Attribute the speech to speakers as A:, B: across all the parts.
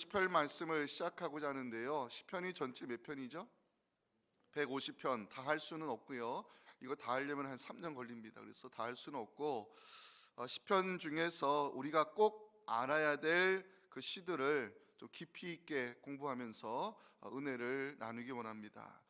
A: 시편 말씀을 시작하고자 하는데요. 시편이 전체 몇 편이죠? 150편. 다 할 수는 없고요. 이거 다 하려면 한 3년 걸립니다. 그래서 다 할 수는 없고 시편 중에서 우리가 꼭 알아야 될 그 시들을 좀 깊이 있게 공부하면서 은혜를 나누기 원합니다.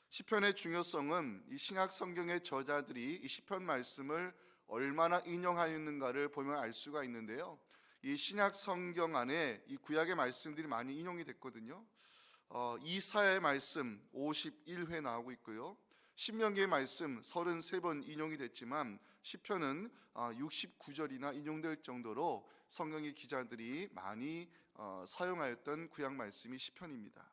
A: 시편의 중요성은 이 신약 성경의 저자들이 이 시편 말씀을 얼마나 인용하였는가를 보면 알 수가 있는데요. 이 신약 성경 안에 이 구약의 말씀들이 많이 인용이 됐거든요. 이사야의 말씀 51회 나오고 있고요. 신명기의 말씀 33번 인용이 됐지만 시편은 69절이나 인용될 정도로 성경의 기자들이 많이 사용하였던 구약 말씀이 시편입니다.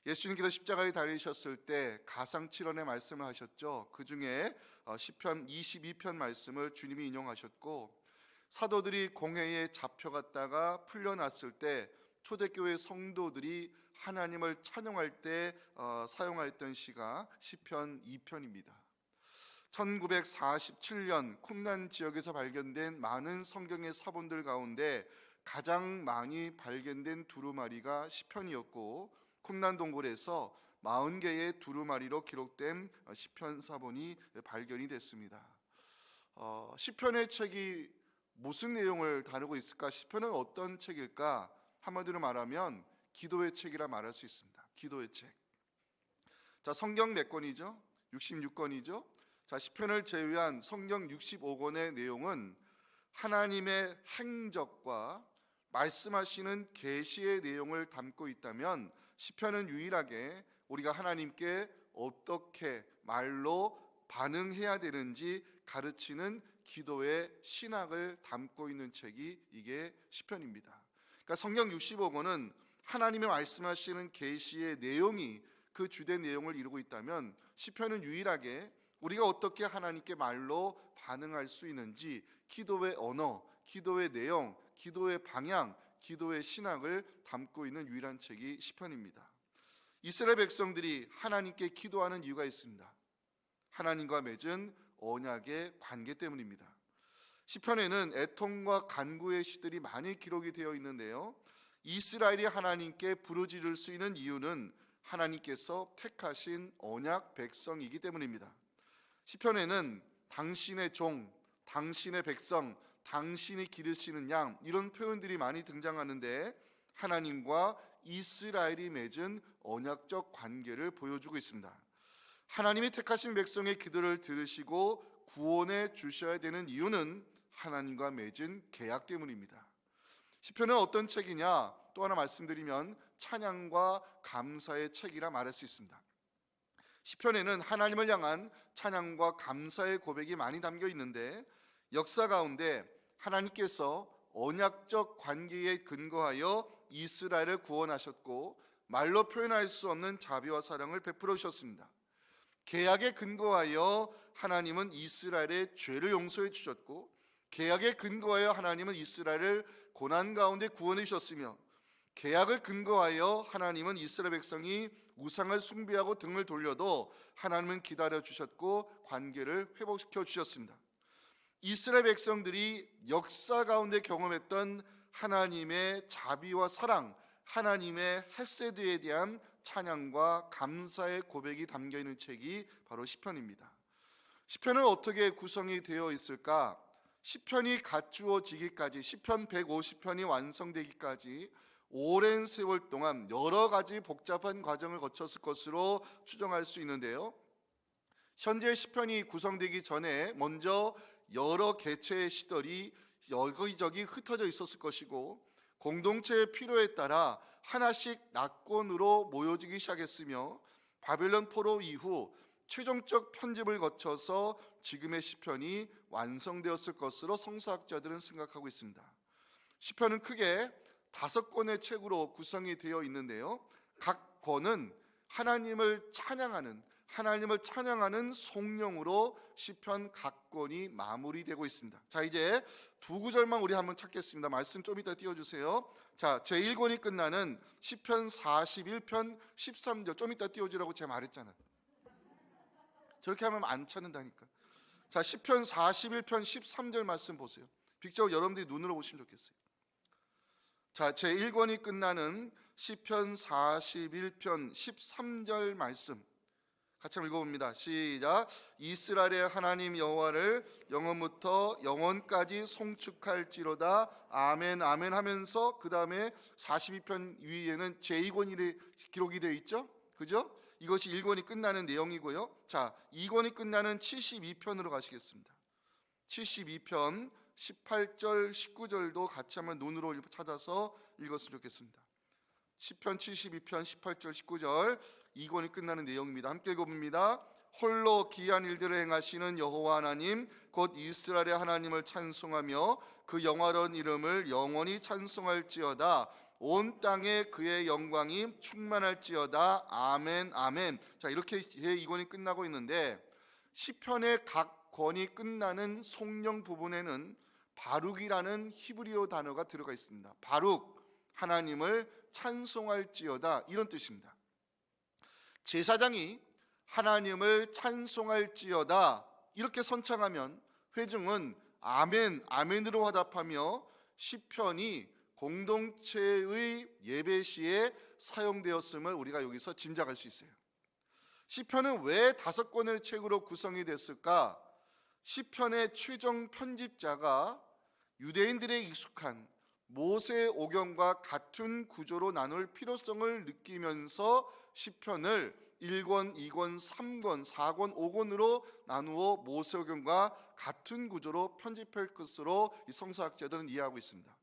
A: 예수님께서 십자가에 달리셨을 때 가상칠언의 말씀을 하셨죠. 그 중에 시편 22편 말씀을 주님이 인용하셨고, 사도들이 공회에 잡혀갔다가 풀려났을 때 초대교회 성도들이 하나님을 찬양할 때 사용하였던 시가 시편 2편입니다. 1947년 쿰난 지역에서 발견된 많은 성경의 사본들 가운데 가장 많이 발견된 두루마리가 시편이었고, 쿰난 동굴에서 40개의 두루마리로 기록된 시편 사본이 발견이 됐습니다. 시편의 책이 무슨 내용을 다루고 있을까? 시편은 어떤 책일까? 한마디로 말하면 기도의 책이라 말할 수 있습니다. 기도의 책. 자, 성경 몇 권이죠? 66권이죠. 자, 시편을 제외한 성경 65권의 내용은 하나님의 행적과 말씀하시는 계시의 내용을 담고 있다면, 시편은 유일하게 우리가 하나님께 어떻게 말로 반응해야 되는지 가르치는 기도의 신학을 담고 있는 책이 이게 시편입니다. 그러니까 성경 65권은 하나님의 말씀하시는 계시의 내용이 그 주된 내용을 이루고 있다면, 시편은 유일하게 우리가 어떻게 하나님께 말로 반응할 수 있는지 기도의 언어, 기도의 내용, 기도의 방향, 기도의 신학을 담고 있는 유일한 책이 시편입니다. 이스라엘 백성들이 하나님께 기도하는 이유가 있습니다. 하나님과 맺은 언약의 관계 때문입니다. 시편에는 애통과 간구의 시들이 많이 기록이 되어 있는데요, 이스라엘이 하나님께 부르짖을 수 있는 이유는 하나님께서 택하신 언약 백성이기 때문입니다. 시편에는 당신의 종, 당신의 백성, 당신이 기르시는 양, 이런 표현들이 많이 등장하는데 하나님과 이스라엘이 맺은 언약적 관계를 보여주고 있습니다. 하나님이 택하신 백성의 기도를 들으시고 구원해 주셔야 되는 이유는 하나님과 맺은 계약 때문입니다. 시편은 어떤 책이냐? 또 하나 말씀드리면 찬양과 감사의 책이라 말할 수 있습니다. 시편에는 하나님을 향한 찬양과 감사의 고백이 많이 담겨 있는데, 역사 가운데 하나님께서 언약적 관계에 근거하여 이스라엘을 구원하셨고 말로 표현할 수 없는 자비와 사랑을 베풀어 주셨습니다. 계약에 근거하여 하나님은 이스라엘의 죄를 용서해 주셨고, 계약에 근거하여 하나님은 이스라엘을 고난 가운데 구원해 주셨으며, 계약을 근거하여 하나님은 이스라엘 백성이 우상을 숭배하고 등을 돌려도 하나님은 기다려 주셨고 관계를 회복시켜 주셨습니다. 이스라엘 백성들이 역사 가운데 경험했던 하나님의 자비와 사랑, 하나님의 헤세드에 대한 찬양과 감사의 고백이 담겨 있는 책이 바로 시편입니다. 시편은 어떻게 구성이 되어 있을까? 시편이 갖추어지기까지, 시편 150편이 완성되기까지 오랜 세월 동안 여러 가지 복잡한 과정을 거쳤을 것으로 추정할 수 있는데요, 현재 시편이 구성되기 전에 먼저 여러 개체의 시들이 여기저기 흩어져 있었을 것이고, 공동체의 필요에 따라 하나씩 낙권으로 모여지기 시작했으며, 바벨론 포로 이후 최종적 편집을 거쳐서 지금의 시편이 완성되었을 것으로 성서학자들은 생각하고 있습니다. 시편은 크게 5권의 책으로 구성이 되어 있는데요, 각 권은 하나님을 찬양하는 송령으로 시편 각 권이 마무리되고 있습니다. 자, 이제 두 구절만 우리 한번 찾겠습니다. 말씀 좀 이따 띄워주세요. 자, 제1권이 끝나는 시편 41편 13절 좀 이따 띄워주라고 제가 말했잖아요. 저렇게 하면 안 찾는다니까. 자, 시편 41편 13절 말씀 보세요. 빅적으로 여러분들이 눈으로 보시면 좋겠어요. 자, 제1권이 끝나는 시편 41편 13절 말씀 같이 한번 읽어봅니다. 시작. 이스라엘의 하나님 여호와를 영원부터 영원까지 송축할지로다. 아멘 아멘 하면서 그 다음에 42편 위에는 제2권이 기록이 되어 있죠. 그죠? 이것이 1권이 끝나는 내용이고요. 자, 2권이 끝나는 72편으로 가시겠습니다. 72편 18절 19절도 같이 한번 눈으로 찾아서 읽었으면 좋겠습니다. 시편 72편 18절 19절 2권이 끝나는 내용입니다. 함께 읽어봅니다. 홀로 기이한 일들을 행하시는 여호와 하나님 곧 이스라엘의 하나님을 찬송하며 그 영화로운 이름을 영원히 찬송할지어다. 온 땅에 그의 영광이 충만할지어다. 아멘 아멘. 자, 이렇게 제2권이 끝나고 있는데 시편의 각 권이 끝나는 송령 부분에는 바룩이라는 히브리어 단어가 들어가 있습니다. 바룩, 하나님을 찬송할지어다, 이런 뜻입니다. 제사장이 하나님을 찬송할지어다 이렇게 선창하면 회중은 아멘 아멘으로 화답하며 시편이 공동체의 예배 시에 사용되었음을 우리가 여기서 짐작할 수 있어요. 시편은 왜 5권의 책으로 구성이 됐을까? 시편의 최종 편집자가 유대인들에 익숙한 모세 오경과 같은 구조로 나눌 필요성을 느끼면서 시편을 1권, 2권, 3권, 4권, 5권으로 나누어 모세 오경과 같은 구조로 편집할 것으로 이 성서학자들은 이해하고 있습니다.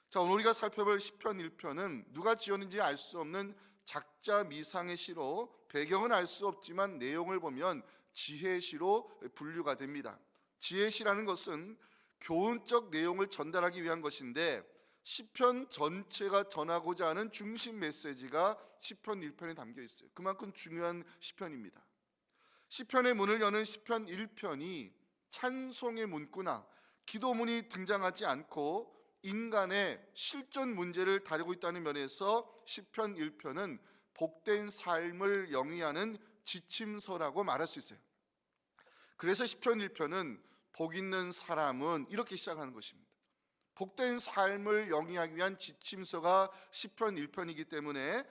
A: 자, 오늘 우리가 살펴볼 시편 1편은 누가 지었는지 알 수 없는 작자 미상의 시로 배경은 알 수 없지만 내용을 보면 지혜시로 분류가 됩니다. 지혜시라는 것은 교훈적 내용을 전달하기 위한 것인데 시편 전체가 전하고자 하는 중심 메시지가 시편 1편에 담겨 있어요. 그만큼 중요한 시편입니다. 시편의 문을 여는 시편 1편이 찬송의 문구나 기도문이 등장하지 않고 인간의 실존 문제를 다루고 있다는 면에서 시편 1편은 복된 삶을 영위하는 지침서라고 말할 수 있어요. 그래서 시편 1편은 복 있는 사람은 이렇게 시작하는 것입니다. 복된 삶을 영위하기 위한 지침서가 시편 1편이기 때문에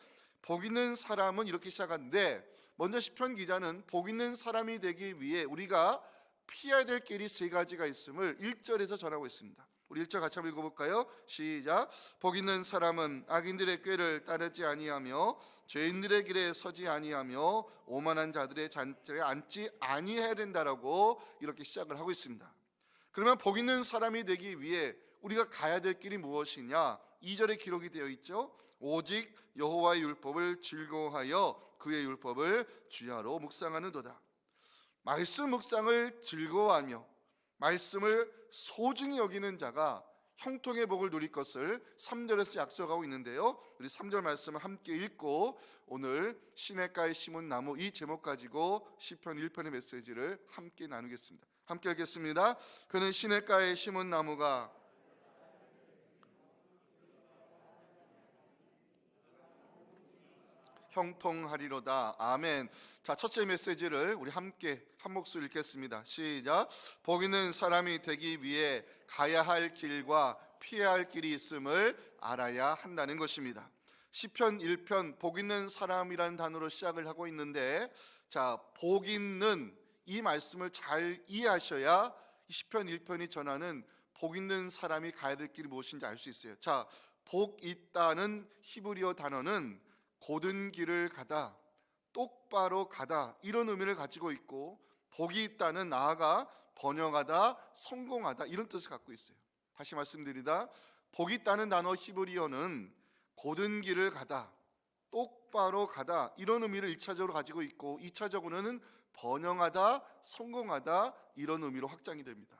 A: 복 있는 사람은 이렇게 시작하는데, 먼저 시편 기자는 복 있는 사람이 되기 위해 우리가 피해야 될 길이 3가지가 있음을 1절에서 전하고 있습니다. 우리 1절 같이 한번 읽어볼까요? 시작. 복 있는 사람은 악인들의 꾀를 따르지 아니하며 죄인들의 길에 서지 아니하며 오만한 자들의 잔치에 앉지 아니해야 된다라고 이렇게 시작을 하고 있습니다. 그러면 복 있는 사람이 되기 위해 우리가 가야 될 길이 무엇이냐? 2절에 기록이 되어 있죠. 오직 여호와의 율법을 즐거워하여 그의 율법을 주야로 묵상하는도다. 말씀 묵상을 즐거워하며 말씀을 소중히 여기는 자가 형통의 복을 누릴 것을 3절에서 약속하고 있는데요. 우리 3절 말씀을 함께 읽고 오늘 시냇가에 심은 나무 이 제목 가지고 시편 1편의 메시지를 함께 나누겠습니다. 함께 읽겠습니다. 그는 시냇가에 심은 나무가 형통하리로다. 아멘. 자, 첫째 메시지를 우리 함께 한 목소리 읽겠습니다. 시작. 복 있는 사람이 되기 위해 가야 할 길과 피해야 할 길이 있음을 알아야 한다는 것입니다. 시편 1편 복 있는 사람이라는 단어로 시작을 하고 있는데, 자, 복 있는 이 말씀을 잘 이해하셔야 시편 1편이 전하는 복 있는 사람이 가야 될 길이 무엇인지 알 수 있어요. 자, 복 있다는 히브리어 단어는 곧은 길을 가다, 똑바로 가다 이런 의미를 가지고 있고, 복이 있다는 나아가 번영하다, 성공하다 이런 뜻을 갖고 있어요. 다시 말씀드리다, 복이 있다는 단어 히브리어는 곧은 길을 가다, 똑바로 가다 이런 의미를 1차적으로 가지고 있고, 2차적으로는 번영하다, 성공하다 이런 의미로 확장이 됩니다.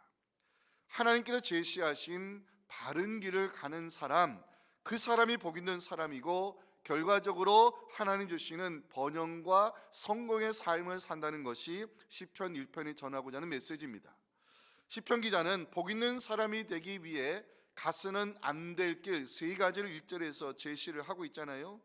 A: 하나님께서 제시하신 바른 길을 가는 사람, 그 사람이 복 있는 사람이고, 결과적으로 하나님 주시는 번영과 성공의 삶을 산다는 것이 시편 1편이 전하고자 하는 메시지입니다. 시편 기자는 복 있는 사람이 되기 위해 가서는 안 될 길 3가지를 1절에서 제시를 하고 있잖아요.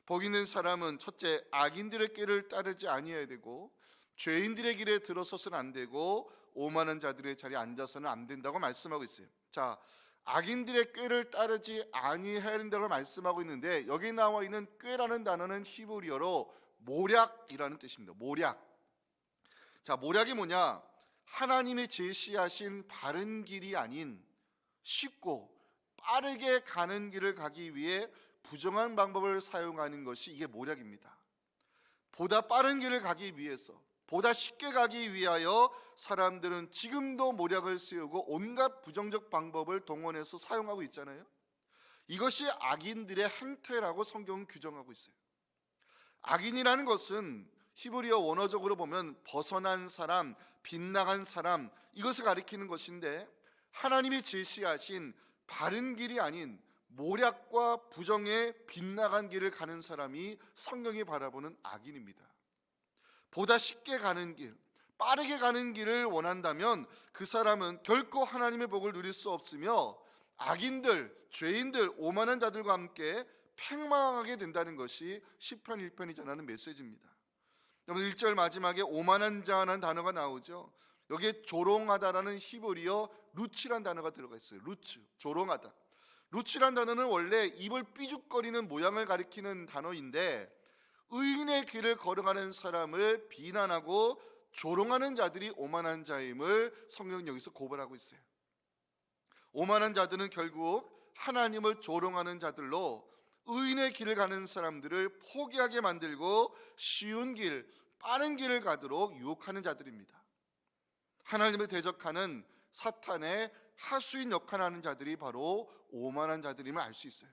A: 복 있는 사람은 첫째, 악인들의 길을 따르지 아니해야 되고, 죄인들의 길에 들어서서는 안 되고, 오만한 자들의 자리에 앉아서는 안 된다고 말씀하고 있어요. 자, 악인들의 꾀를 따르지 아니해야 된다고 말씀하고 있는데, 여기 나와 있는 꾀라는 단어는 히브리어로 모략이라는 뜻입니다. 모략. 자, 모략이 뭐냐? 하나님이 제시하신 바른 길이 아닌 쉽고 빠르게 가는 길을 가기 위해 부정한 방법을 사용하는 것이 이게 모략입니다. 보다 빠른 길을 가기 위해서, 보다 쉽게 가기 위하여 사람들은 지금도 모략을 세우고 온갖 부정적 방법을 동원해서 사용하고 있잖아요. 이것이 악인들의 행태라고 성경은 규정하고 있어요. 악인이라는 것은 히브리어 원어적으로 보면 벗어난 사람, 빗나간 사람, 이것을 가리키는 것인데, 하나님이 제시하신 바른 길이 아닌 모략과 부정의 빗나간 길을 가는 사람이 성경이 바라보는 악인입니다. 보다 쉽게 가는 길, 빠르게 가는 길을 원한다면 그 사람은 결코 하나님의 복을 누릴 수 없으며 악인들, 죄인들, 오만한 자들과 함께 팽망하게 된다는 것이 시편 1편이 전하는 메시지입니다. 여러분, 1절 마지막에 오만한 자라는 단어가 나오죠. 여기에 조롱하다라는 히브리어 루치란 단어가 들어가 있어요. 루츠, 조롱하다. 루치란 단어는 원래 입을 삐죽거리는 모양을 가리키는 단어인데, 의인의 길을 걸어가는 사람을 비난하고 조롱하는 자들이 오만한 자임을 성경은 여기서 고발하고 있어요. 오만한 자들은 결국 하나님을 조롱하는 자들로 의인의 길을 가는 사람들을 포기하게 만들고 쉬운 길, 빠른 길을 가도록 유혹하는 자들입니다. 하나님을 대적하는 사탄의 하수인 역할을 하는 자들이 바로 오만한 자들임을 알 수 있어요.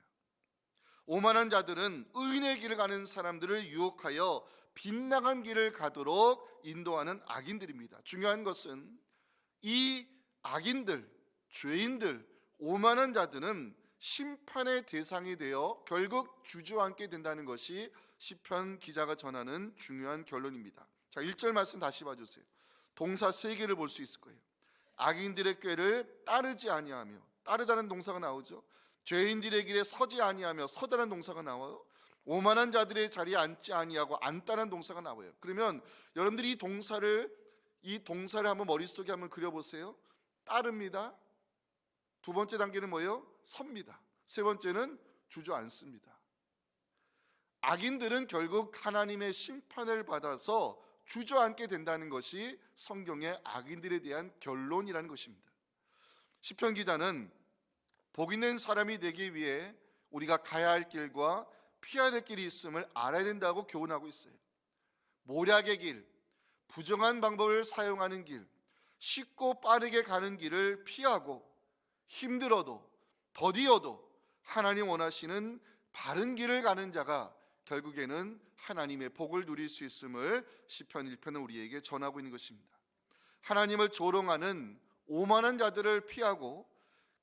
A: 오만한 자들은 의인의 길을 가는 사람들을 유혹하여 빗나간 길을 가도록 인도하는 악인들입니다. 중요한 것은 이 악인들, 죄인들, 오만한 자들은 심판의 대상이 되어 결국 주저앉게 된다는 것이 시편 기자가 전하는 중요한 결론입니다. 자, 1절 말씀 다시 봐주세요. 동사 3개를 볼 수 있을 거예요. 악인들의 꾀를 따르지 아니하며, 따르다는 동사가 나오죠. 죄인들의 길에 서지 아니하며, 서다라는 동사가 나와요. 오만한 자들의 자리에 앉지 아니하고, 앉다라는 동사가 나와요. 그러면 여러분들이 이 동사를 한번 머릿속에 한번 그려보세요. 따릅니다. 두 번째 단계는 뭐예요? 섭니다. 세 번째는 주저앉습니다. 악인들은 결국 하나님의 심판을 받아서 주저앉게 된다는 것이 성경의 악인들에 대한 결론이라는 것입니다. 시편 기자는 복 있는 사람이 되기 위해 우리가 가야 할 길과 피해야 될 길이 있음을 알아야 된다고 교훈하고 있어요. 모략의 길, 부정한 방법을 사용하는 길, 쉽고 빠르게 가는 길을 피하고 힘들어도 더디어도 하나님 원하시는 바른 길을 가는 자가 결국에는 하나님의 복을 누릴 수 있음을 시편 1편은 우리에게 전하고 있는 것입니다. 하나님을 조롱하는 오만한 자들을 피하고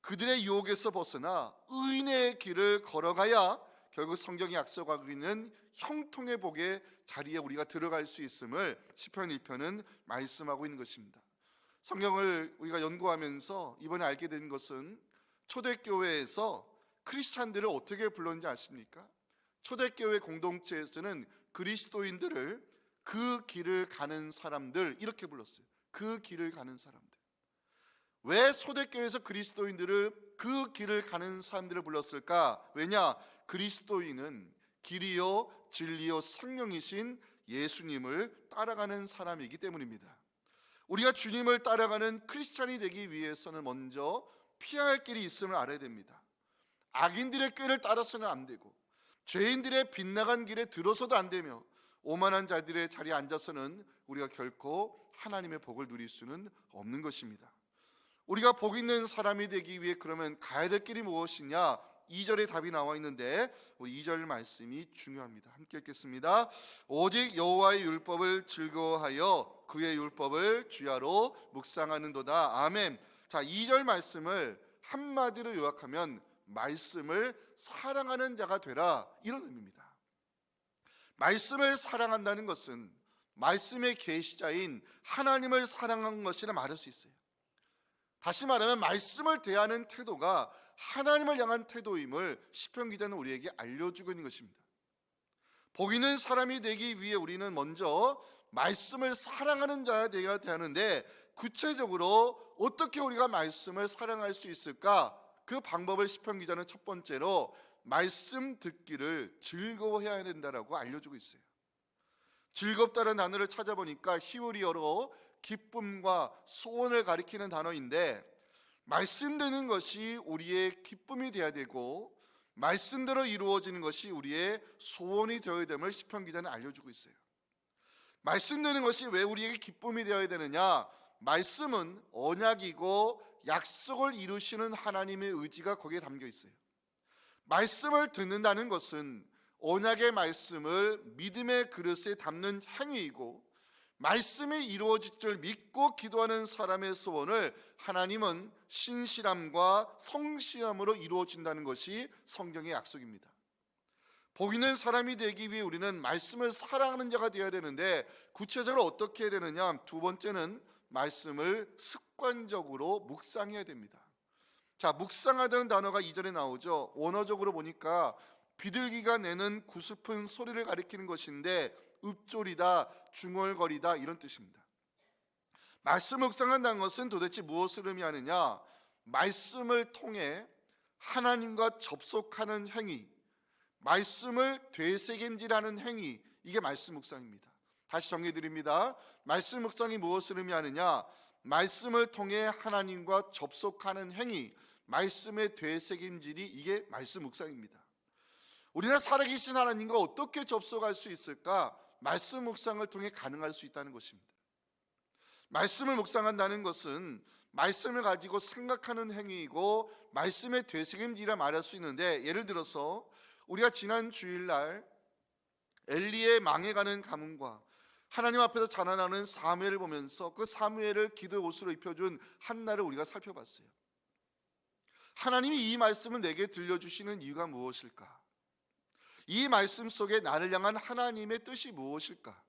A: 그들의 유혹에서 벗어나 의인의 길을 걸어가야 결국 성경이 약속하고 있는 형통의 복의 자리에 우리가 들어갈 수 있음을 시편 1편은 말씀하고 있는 것입니다. 성경을 우리가 연구하면서 이번에 알게 된 것은 초대교회에서 크리스찬들을 어떻게 불렀는지 아십니까? 초대교회 공동체에서는 그리스도인들을 그 길을 가는 사람들 이렇게 불렀어요. 그 길을 가는 사람들. 왜 초대교회에서 그리스도인들을 그 길을 가는 사람들을 불렀을까? 왜냐? 그리스도인은 길이요 진리요 생명이신 예수님을 따라가는 사람이기 때문입니다. 우리가 주님을 따라가는 크리스찬이 되기 위해서는 먼저 피해야 할 길이 있음을 알아야 됩니다. 악인들의 꾀를 따라서는 안 되고 죄인들의 빗나간 길에 들어서도 안 되며 오만한 자들의 자리에 앉아서는 우리가 결코 하나님의 복을 누릴 수는 없는 것입니다. 우리가 복 있는 사람이 되기 위해 그러면 가야 될 길이 무엇이냐? 2절에 답이 나와 있는데 우리 2절 말씀이 중요합니다. 함께 읽겠습니다. 오직 여호와의 율법을 즐거워하여 그의 율법을 주야로 묵상하는도다. 아멘. 자, 2절 말씀을 한마디로 요약하면 말씀을 사랑하는 자가 되라, 이런 의미입니다. 말씀을 사랑한다는 것은 말씀의 계시자인 하나님을 사랑한 것이라 말할 수 있어요. 다시 말하면 말씀을 대하는 태도가 하나님을 향한 태도임을 시편 기자는 우리에게 알려주고 있는 것입니다. 복 있는 사람이 되기 위해 우리는 먼저 말씀을 사랑하는 자가 되어야 하는데, 구체적으로 어떻게 우리가 말씀을 사랑할 수 있을까? 그 방법을 시편 기자는 첫 번째로 말씀 듣기를 즐거워해야 된다라고 알려주고 있어요. 즐겁다는 단어를 찾아보니까 히브리어로 기쁨과 소원을 가리키는 단어인데, 말씀 듣는 것이 우리의 기쁨이 되어야 되고 말씀대로 이루어지는 것이 우리의 소원이 되어야 됨을 시편 기자는 알려주고 있어요. 말씀 듣는 것이 왜 우리에게 기쁨이 되어야 되느냐? 말씀은 언약이고 약속을 이루시는 하나님의 의지가 거기에 담겨 있어요. 말씀을 듣는다는 것은 언약의 말씀을 믿음의 그릇에 담는 행위이고, 말씀이 이루어질 줄 믿고 기도하는 사람의 소원을 하나님은 신실함과 성실함으로 이루어진다는 것이 성경의 약속입니다. 복 있는 사람이 되기 위해 우리는 말씀을 사랑하는 자가 되어야 되는데, 구체적으로 어떻게 해야 되느냐? 두 번째는 말씀을 습관적으로 묵상해야 됩니다. 자, 묵상하다는 단어가 2절에 나오죠. 원어적으로 보니까 비둘기가 내는 구슬픈 소리를 가리키는 것인데, 읊조리다, 중얼거리다 이런 뜻입니다. 말씀 묵상한다는 것은 도대체 무엇을 의미하느냐? 말씀을 통해 하나님과 접속하는 행위, 말씀을 되새김질하는 행위, 이게 말씀 묵상입니다. 다시 정리드립니다. 말씀 묵상이 무엇을 의미하느냐? 말씀을 통해 하나님과 접속하는 행위, 말씀의 되새김질이 이게 말씀 묵상입니다. 우리는 살아계신 하나님과 어떻게 접속할 수 있을까? 말씀 묵상을 통해 가능할 수 있다는 것입니다. 말씀을 묵상한다는 것은 말씀을 가지고 생각하는 행위이고 말씀의 되새김질이라 말할 수 있는데, 예를 들어서 우리가 지난 주일날 엘리의 망해가는 가문과 하나님 앞에서 자라나는 사무엘을 보면서 그 사무엘을 기도의 옷으로 입혀준 한나를 우리가 살펴봤어요. 하나님이 이 말씀을 내게 들려주시는 이유가 무엇일까? 이 말씀 속에 나를 향한 하나님의 뜻이 무엇일까?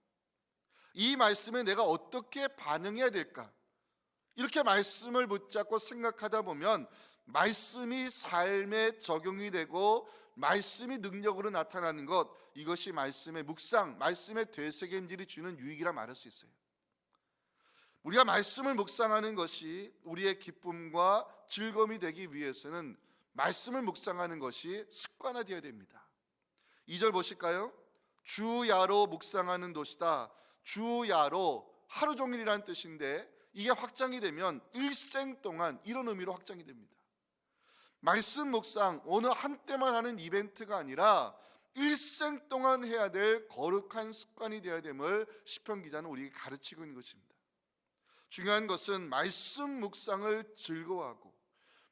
A: 이 말씀에 내가 어떻게 반응해야 될까? 이렇게 말씀을 붙잡고 생각하다 보면 말씀이 삶에 적용이 되고 말씀이 능력으로 나타나는 것, 이것이 말씀의 묵상, 말씀의 되새김질이 주는 유익이라 말할 수 있어요. 우리가 말씀을 묵상하는 것이 우리의 기쁨과 즐거움이 되기 위해서는 말씀을 묵상하는 것이 습관화되어야 됩니다. 2절 보실까요? 주야로 묵상하는 도시다. 주야로 하루 종일이라는 뜻인데, 이게 확장이 되면 일생 동안, 이런 의미로 확장이 됩니다. 말씀 묵상 어느 한때만 하는 이벤트가 아니라 일생 동안 해야 될 거룩한 습관이 되어야 됨을 시편 기자는 우리에게 가르치고 있는 것입니다. 중요한 것은 말씀 묵상을 즐거워하고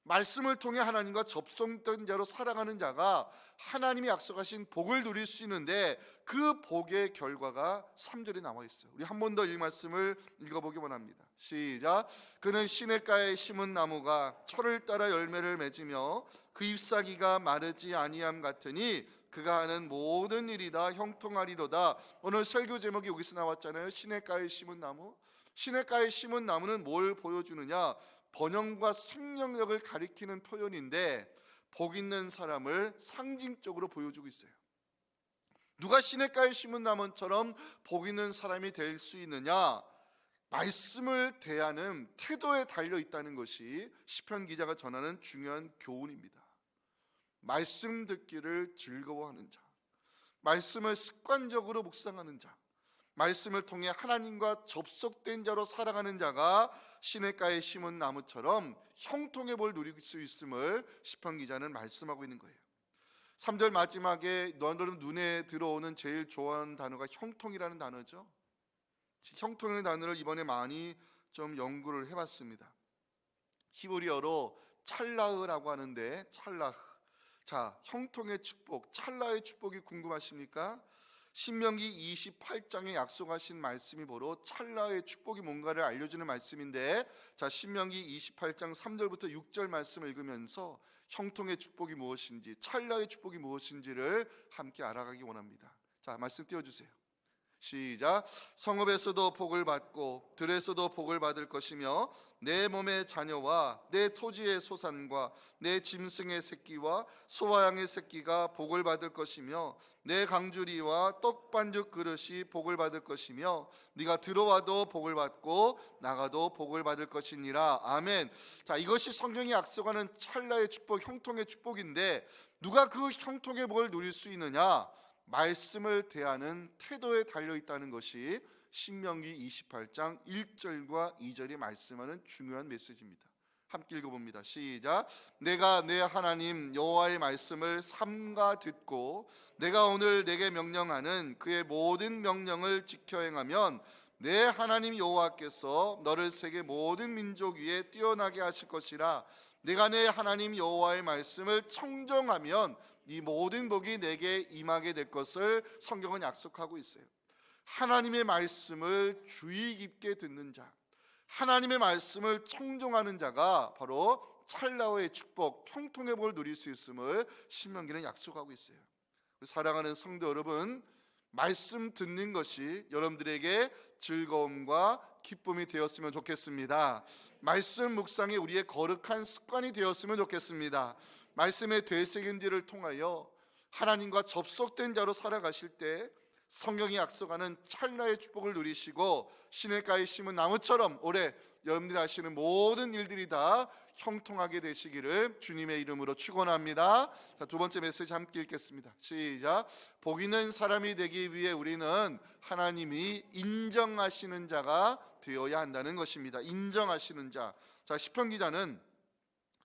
A: 말씀을 통해 하나님과 접속된 자로 살아가는 자가 하나님이 약속하신 복을 누릴 수 있는데, 그 복의 결과가 3절에 나와 있어요. 우리 한 번 더 이 말씀을 읽어보기 원합니다. 시작. 그는 시냇가에 심은 나무가 철을 따라 열매를 맺으며 그 잎사귀가 마르지 아니함 같으니 그가 하는 모든 일이 다 형통하리로다. 오늘 설교 제목이 여기서 나왔잖아요. 시냇가에 심은 나무. 시냇가에 심은 나무는 뭘 보여주느냐? 번영과 생명력을 가리키는 표현인데, 복 있는 사람을 상징적으로 보여주고 있어요. 누가 시냇가에 심은 나무처럼 복 있는 사람이 될 수 있느냐? 말씀을 대하는 태도에 달려 있다는 것이 시편 기자가 전하는 중요한 교훈입니다. 말씀 듣기를 즐거워하는 자, 말씀을 습관적으로 묵상하는 자, 말씀을 통해 하나님과 접속된 자로 살아가는 자가 시냇가에 심은 나무처럼 형통의 복을 누릴 수 있음을 시편 기자는 말씀하고 있는 거예요. 3절 마지막에 너는 눈에 들어오는 제일 좋아하는 단어가 형통이라는 단어죠. 형통이라는 단어를 이번에 많이 좀 연구를 해봤습니다. 히브리어로 찰라흐라고 하는데, 찰라흐. 자, 형통의 축복, 찰라의 축복이 궁금하십니까? 신명기 28장에 약속하신 말씀이 바로 찰나의 축복이 뭔가를 알려주는 말씀인데, 자, 신명기 28장 3절부터 6절 말씀을 읽으면서 형통의 축복이 무엇인지, 찰나의 축복이 무엇인지를 함께 알아가기 원합니다. 자, 말씀 띄워주세요. 시작. 성읍에서도 복을 받고 들에서도 복을 받을 것이며 내 몸의 자녀와 내 토지의 소산과 내 짐승의 새끼와 소와 양의 새끼가 복을 받을 것이며 내 강주리와 떡반죽 그릇이 복을 받을 것이며 네가 들어와도 복을 받고 나가도 복을 받을 것이니라. 아멘. 자, 이것이 성경이 약속하는 찰나의 축복, 형통의 축복인데 누가 그 형통의 복을 누릴 수 있느냐? 말씀을 대하는 태도에 달려 있다는 것이 신명기 28장 1절과 2절이 말씀하는 중요한 메시지입니다. 함께 읽어봅니다. 시작. 내가 내 하나님 여호와의 말씀을 삼가 듣고 내가 오늘 내게 명령하는 그의 모든 명령을 지켜 행하면 내 하나님 여호와께서 너를 세계 모든 민족 위에 뛰어나게 하실 것이라. 내가 내 하나님 여호와의 말씀을 청정하면 이 모든 복이 내게 임하게 될 것을 성경은 약속하고 있어요. 하나님의 말씀을 주의 깊게 듣는 자, 하나님의 말씀을 청정하는 자가 바로 찰나의 축복, 형통의 복을 누릴 수 있음을 신명기는 약속하고 있어요. 사랑하는 성도 여러분, 말씀 듣는 것이 여러분들에게 즐거움과 기쁨이 되었으면 좋겠습니다. 말씀 묵상이 우리의 거룩한 습관이 되었으면 좋겠습니다. 말씀의 되새김질을 통하여 하나님과 접속된 자로 살아가실 때 성경이 약속하는 찰나의 축복을 누리시고 시냇가에 심은 나무처럼 올해 여러분들이 하시는 모든 일들이 다 형통하게 되시기를 주님의 이름으로 축원합니다. 자, 두 번째 메시지 함께 읽겠습니다. 시작. 복 있는 사람이 되기 위해 우리는 하나님이 인정하시는 자가 되어야 한다는 것입니다. 인정하시는 자. 자, 시편 기자는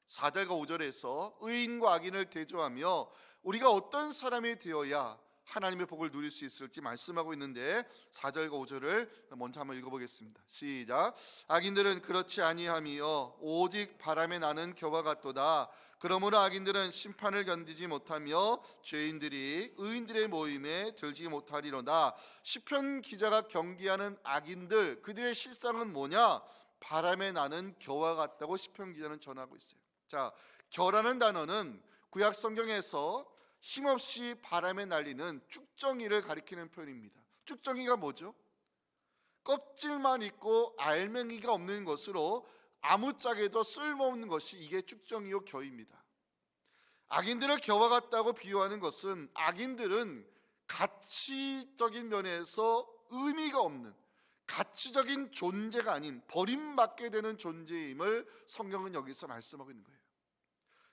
A: 4절과 5절에서 의인과 악인을 대조하며 우리가 어떤 사람이 되어야 하나님의 복을 누릴 수 있을지 말씀하고 있는데 4절과 5절을 먼저 한번 읽어보겠습니다. 시작. 악인들은 그렇지 아니하며 오직 바람에 나는 겨와 같도다. 그러므로 악인들은 심판을 견디지 못하며 죄인들이 의인들의 모임에 들지 못하리로다. 시편 기자가 경계하는 악인들, 그들의 실상은 뭐냐? 바람에 나는 겨와 같다고 시편 기자는 전하고 있어요. 자, 겨라는 단어는 구약 성경에서 힘없이 바람에 날리는 쭉정이를 가리키는 표현입니다. 쭉정이가 뭐죠? 껍질만 있고 알맹이가 없는 것으로 아무짝에도 쓸모없는 것이 이게 쭉정이요 겨입니다. 악인들을 겨와 같다고 비유하는 것은 악인들은 가치적인 면에서 의미가 없는 가치적인 존재가 아닌 버림받게 되는 존재임을 성경은 여기서 말씀하고 있는 거예요.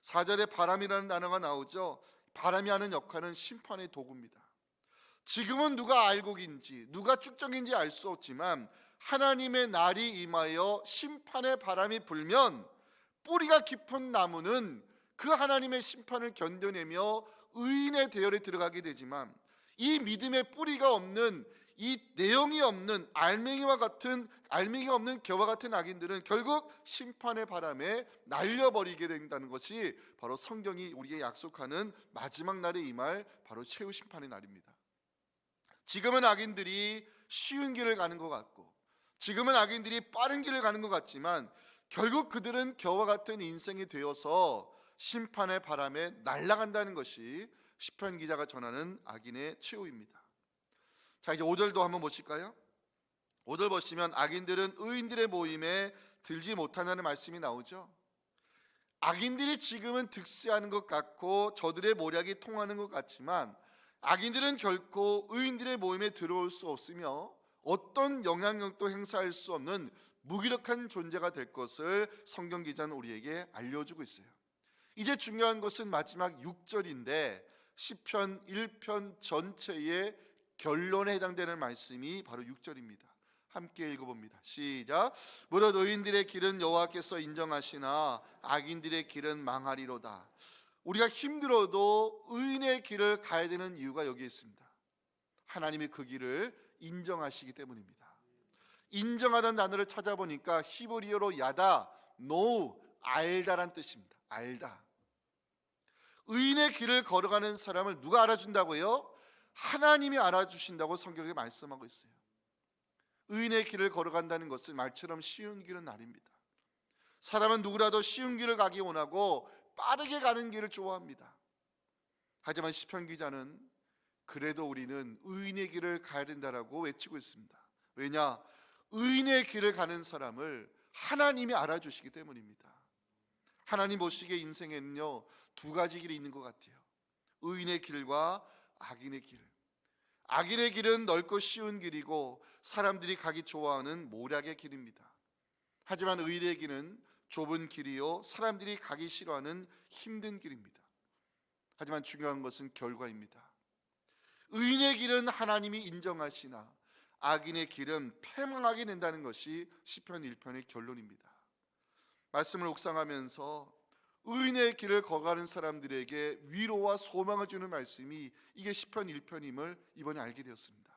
A: 4절에 바람이라는 단어가 나오죠. 바람이 하는 역할은 심판의 도구입니다. 지금은 누가 알곡인지 누가 축정인지 알 수 없지만 하나님의 날이 임하여 심판의 바람이 불면 뿌리가 깊은 나무는 그 하나님의 심판을 견뎌내며 의인의 대열에 들어가게 되지만 이 믿음의 뿌리가 없는 이 내용이 없는 알맹이가 없는 겨와 같은 악인들은 결국 심판의 바람에 날려버리게 된다는 것이 바로 성경이 우리에게 약속하는 마지막 날에 임할 바로 최후 심판의 날입니다. 지금은 악인들이 쉬운 길을 가는 것 같고 지금은 악인들이 빠른 길을 가는 것 같지만 결국 그들은 겨와 같은 인생이 되어서 심판의 바람에 날아간다는 것이 시편 기자가 전하는 악인의 최후입니다. 자, 이제 5절도 한번 보실까요? 5절 보시면 악인들은 의인들의 모임에 들지 못한다는 말씀이 나오죠. 악인들이 지금은 득세하는 것 같고 저들의 모략이 통하는 것 같지만 악인들은 결코 의인들의 모임에 들어올 수 없으며 어떤 영향력도 행사할 수 없는 무기력한 존재가 될 것을 성경 기자는 우리에게 알려주고 있어요. 이제 중요한 것은 마지막 6절인데 시편 1편 전체의 결론에 해당되는 말씀이 바로 6절입니다. 함께 읽어봅니다. 시작. 무릇 의인들의 길은 여호와께서 인정하시나 악인들의 길은 망하리로다. 우리가 힘들어도 의인의 길을 가야 되는 이유가 여기에 있습니다. 하나님이 그 길을 인정하시기 때문입니다. 인정하다는 단어를 찾아보니까 히브리어로 야다, 노우, 알다란 뜻입니다. 알다. 의인의 길을 걸어가는 사람을 누가 알아준다고요? 하나님이 알아주신다고 성경에 말씀하고 있어요. 의인의 길을 걸어간다는 것은 말처럼 쉬운 길은 아닙니다. 사람은 누구라도 쉬운 길을 가기 원하고 빠르게 가는 길을 좋아합니다. 하지만 시편 기자는 그래도 우리는 의인의 길을 가야 된다라고 외치고 있습니다. 왜냐? 의인의 길을 가는 사람을 하나님이 알아주시기 때문입니다. 하나님 보시기에 인생에는요, 두 가지 길이 있는 것 같아요. 의인의 길과 악인의 길. 악인의 길은 넓고 쉬운 길이고 사람들이 가기 좋아하는 모략의 길입니다. 하지만 의인의 길은 좁은 길이요, 사람들이 가기 싫어하는 힘든 길입니다. 하지만 중요한 것은 결과입니다. 의인의 길은 하나님이 인정하시나 악인의 길은 패망하게 된다는 것이 시편 1편의 결론입니다. 말씀을 묵상하면서 의인의 길을 걸어가는 사람들에게 위로와 소망을 주는 말씀이 이게 시편 1편임을 이번에 알게 되었습니다.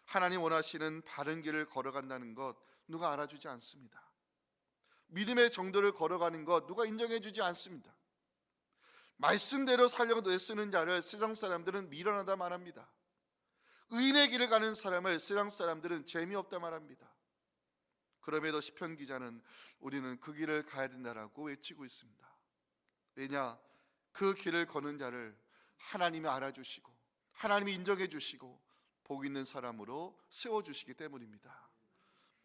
A: 하나님 원하시는 바른 길을 걸어간다는 것 누가 알아주지 않습니다. 믿음의 정도를 걸어가는 것 누가 인정해 주지 않습니다. 말씀대로 살려고 애쓰는 자를 세상 사람들은 미련하다 말합니다. 의인의 길을 가는 사람을 세상 사람들은 재미없다 말합니다. 그럼에도 시편 기자는 우리는 그 길을 가야 된다라고 외치고 있습니다. 왜냐? 그 길을 거는 자를 하나님이 알아주시고 하나님이 인정해 주시고 복 있는 사람으로 세워주시기 때문입니다.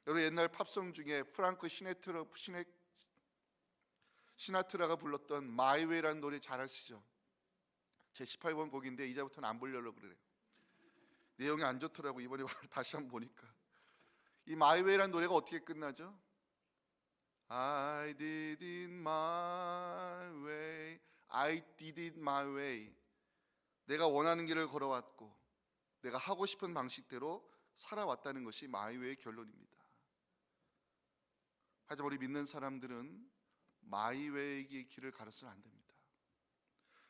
A: 여러분, 옛날 팝송 중에 프랑크 시나트라가 불렀던 My Way라는 노래 잘 아시죠? 제 18번 곡인데 이제부터는 안 부르려고 그래요. 내용이 안 좋더라고. 이번에 다시 한번 보니까 이 My Way라는 노래가 어떻게 끝나죠? I did it my way, I did it my way. 내가 원하는 길을 걸어왔고 내가 하고 싶은 방식대로 살아왔다는 것이 My Way의 결론입니다. 하지만 우리 믿는 사람들은 My Way의 길을 가려서는 안 됩니다.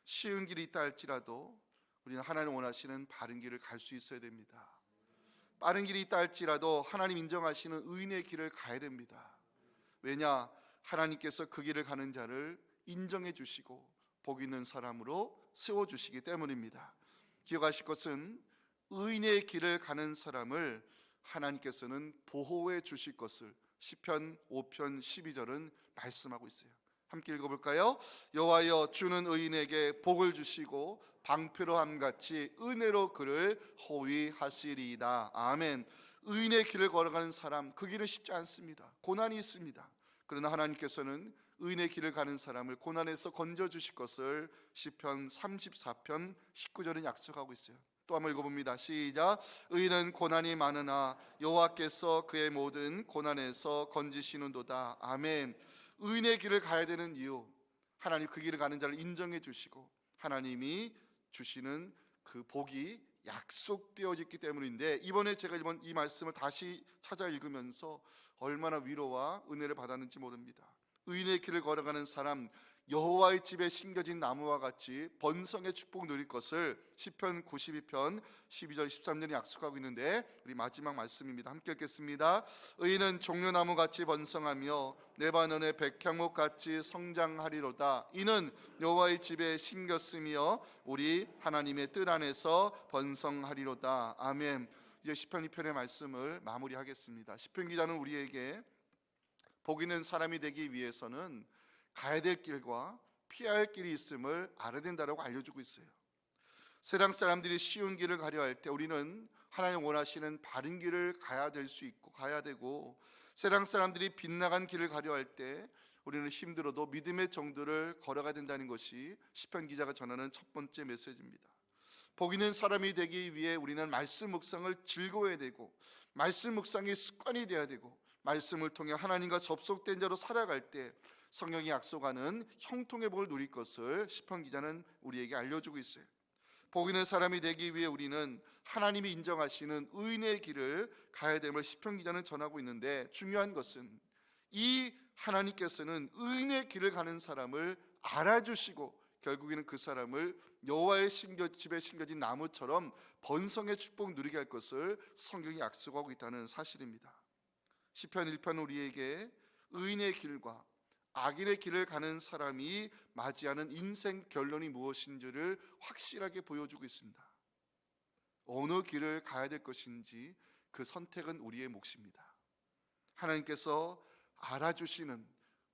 A: 쉬운 길이 있다 할지라도 우리는 하나님 원하시는 바른 길을 갈 수 있어야 됩니다. 빠른 길이 있다 할지라도 하나님 인정하시는 의인의 길을 가야 됩니다. 왜냐? 하나님께서 그 길을 가는 자를 인정해 주시고 복 있는 사람으로 세워주시기 때문입니다. 기억하실 것은 의인의 길을 가는 사람을 하나님께서는 보호해 주실 것을 시편 5편 12절은 말씀하고 있어요. 함께 읽어볼까요? 여호와여, 주는 의인에게 복을 주시고 방패로 함같이 은혜로 그를 호위하시리이다. 아멘. 의인의 길을 걸어가는 사람, 그 길은 쉽지 않습니다. 고난이 있습니다. 그러나 하나님께서는 의인의 길을 가는 사람을 고난에서 건져 주실 것을 시편 34편 19절은 약속하고 있어요. 또 한번 읽어봅니다. 시작. 의인은 고난이 많으나 여호와께서 그의 모든 고난에서 건지시는도다. 아멘. 의인의 길을 가야 되는 이유, 하나님 그 길을 가는 자를 인정해 주시고 하나님이 주시는 그 복이 약속되어 있기 때문인데, 이번에 제가 이 말씀을 다시 찾아 읽으면서 얼마나 위로와 은혜를 받았는지 모릅니다. 의인의 길을 걸어가는 사람, 여호와의 집에 심겨진 나무와 같이 번성의 축복 누릴 것을 시편 92편 12절 13절이 약속하고 있는데, 우리 마지막 말씀입니다. 함께 읽겠습니다. 의인은 종려나무 같이 번성하며 레바논의 백향목 같이 성장하리로다. 이는 여호와의 집에 심겼으며 우리 하나님의 뜰 안에서 번성하리로다. 아멘. 이제 시편 2편의 말씀을 마무리하겠습니다. 시편 기자는 우리에게 복 있는 사람이 되기 위해서는 가야 될 길과 피해야 할 길이 있음을 알아야 된다고 알려주고 있어요. 세상 사람들이 쉬운 길을 가려 할 때 우리는 하나님 원하시는 바른 길을 가야 될 수 있고 가야 되고, 세상 사람들이 빗나간 길을 가려 할 때 우리는 힘들어도 믿음의 정도를 걸어가야 된다는 것이 시편 기자가 전하는 첫 번째 메시지입니다. 복 있는 사람이 되기 위해 우리는 말씀 묵상을 즐거워해야 되고, 말씀 묵상이 습관이 되어야 되고, 말씀을 통해 하나님과 접속된 자로 살아갈 때 성경이 약속하는 형통의 복을 누릴 것을 시편 기자는 우리에게 알려주고 있어요. 복 있는 사람이 되기 위해 우리는 하나님이 인정하시는 의인의 길을 가야 됨을 시편 기자는 전하고 있는데, 중요한 것은 이 하나님께서는 의인의 길을 가는 사람을 알아주시고 결국에는 그 사람을 여호와의 집에 심겨진 나무처럼 번성의 축복 누리게 할 것을 성경이 약속하고 있다는 사실입니다. 시편 1편 우리에게 의인의 길과 악인의 길을 가는 사람이 맞이하는 인생 결론이 무엇인지를 확실하게 보여주고 있습니다. 어느 길을 가야 될 것인지 그 선택은 우리의 몫입니다. 하나님께서 알아주시는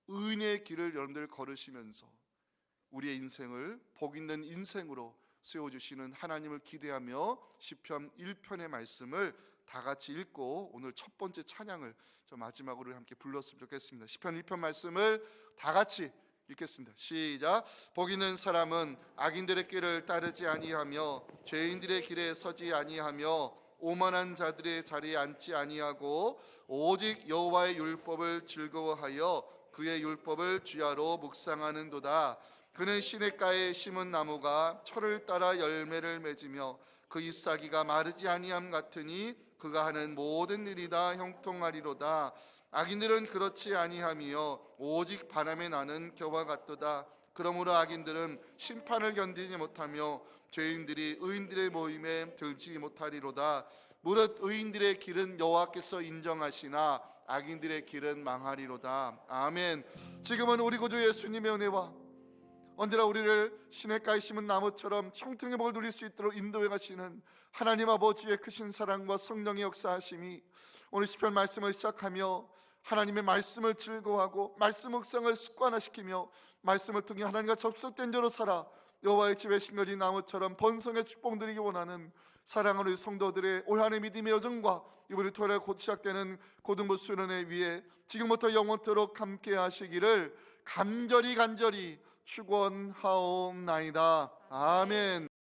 A: 의인의 길을 여러분들 걸으시면서 우리의 인생을 복 있는 인생으로 세워주시는 하나님을 기대하며 시편 1편의 말씀을 다 같이 읽고 오늘 첫 번째 찬양을 마지막으로 함께 불렀으면 좋겠습니다. 시편 1편 말씀을 다 같이 읽겠습니다. 시작. 복 있는 사람은 악인들의 길을 따르지 아니하며 죄인들의 길에 서지 아니하며 오만한 자들의 자리에 앉지 아니하고 오직 여호와의 율법을 즐거워하여 그의 율법을 주야로 묵상하는도다. 그는 시냇가에 심은 나무가 철을 따라 열매를 맺으며 그 잎사귀가 마르지 아니함 같으니 그가 하는 모든 일이 다 형통하리로다. 악인들은 그렇지 아니하며 오직 바람에 나는 겨와 같도다. 그러므로 악인들은 심판을 견디지 못하며 죄인들이 의인들의 모임에 들지 못하리로다. 무릇 의인들의 길은 여호와께서 인정하시나 악인들의 길은 망하리로다. 아멘. 지금은 우리 구주 예수님의 은혜와 언제나 우리를 시냇가에 심은 나무처럼 형통의 복을 누릴 수 있도록 인도해 가시는 하나님 아버지의 크신 사랑과 성령의 역사하심이 오늘 시편 말씀을 시작하며 하나님의 말씀을 즐거워하고 말씀 묵상을 습관화시키며 말씀을 통해 하나님과 접속된 자로 살아 여호와의 집에 심겨진 나무처럼 번성의 축복 누리기 원하는 사랑하는 성도들의 올 한해 믿음의 여정과 이번에 토요일에 곧 시작되는 고등부 수련회 위에 지금부터 영원토록 함께 하시기를 간절히 축원하옵나이다. 아멘.